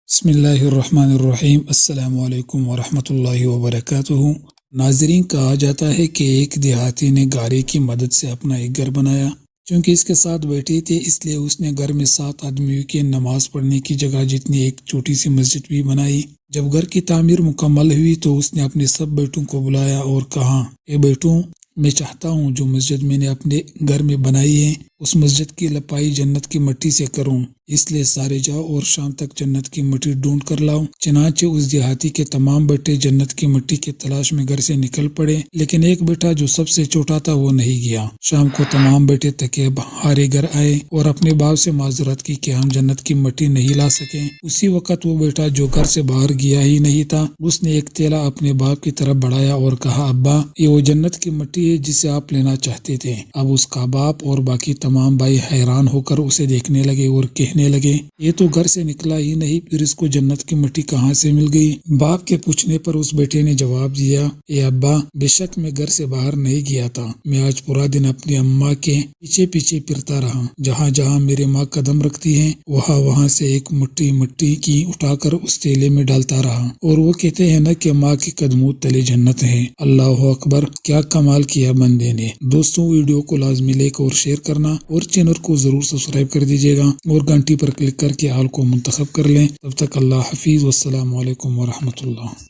بسم اللہ الرحمن الرحیم۔ السلام علیکم ورحمۃ اللہ وبرکاتہ۔ ناظرین، کہا جاتا ہے کہ ایک دیہاتی نے گارے کی مدد سے اپنا ایک گھر بنایا۔ چونکہ اس کے ساتھ بیٹھے تھے اس لیے اس نے گھر میں 7 آدمیوں کی نماز پڑھنے کی جگہ جتنی ایک چھوٹی سی مسجد بھی بنائی۔ جب گھر کی تعمیر مکمل ہوئی تو اس نے اپنے سب بیٹوں کو بلایا اور کہا، اے بیٹوں، میں چاہتا ہوں جو مسجد میں نے اپنے گھر میں بنائی ہے اس مسجد کی لپائی جنت کی مٹی سے کروں، اس لیے سارے جاؤ اور شام تک جنت کی مٹی ڈھونڈ کر لاؤ۔ چنانچہ اس دیہاتی کے تمام بیٹے جنت کی مٹی کی تلاش میں گھر سے نکل پڑے، لیکن ایک بیٹا جو سب سے چھوٹا تھا وہ نہیں گیا۔ شام کو تمام بیٹے تھکے ہارے گھر آئے اور اپنے باپ سے معذرت کی کہ ہم جنت کی مٹی نہیں لا سکے۔ اسی وقت وہ بیٹا جو گھر سے باہر گیا ہی نہیں تھا، اس نے ایک تیلا اپنے باپ کی طرف بڑھایا اور کہا، ابا، یہ وہ جنت کی مٹی ہے جسے آپ لینا چاہتے تھے۔ اب اس کا باپ اور باقی تمام بھائی حیران ہو کر اسے دیکھنے لگے اور کہنے لگے، یہ تو گھر سے نکلا ہی نہیں، پھر اس کو جنت کی مٹی کہاں سے مل گئی؟ باپ کے پوچھنے پر اس بیٹے نے جواب دیا، اے ابا، بے شک میں گھر سے باہر نہیں گیا تھا، میں آج پورا دن اپنی اماں کے پیچھے پیچھے پھرتا رہا۔ جہاں جہاں میرے ماں قدم رکھتی ہیں وہاں سے ایک مٹی کی اٹھا کر اس تیلے میں ڈالتا رہا، اور وہ کہتے ہیں نا کہ ماں کے قدموں تلے جنت ہے۔ اللہ اکبر، کیا کمال کیا بندے نے۔ دوستوں، ویڈیو کو لازمی لائک اور شیئر کرنا اور چینل کو ضرور سبسکرائب کر دیجیے گا اور گھنٹی پر کلک کر کے آل کو منتخب کر لیں۔ تب تک اللہ حافظ، والسلام علیکم ورحمۃ اللہ۔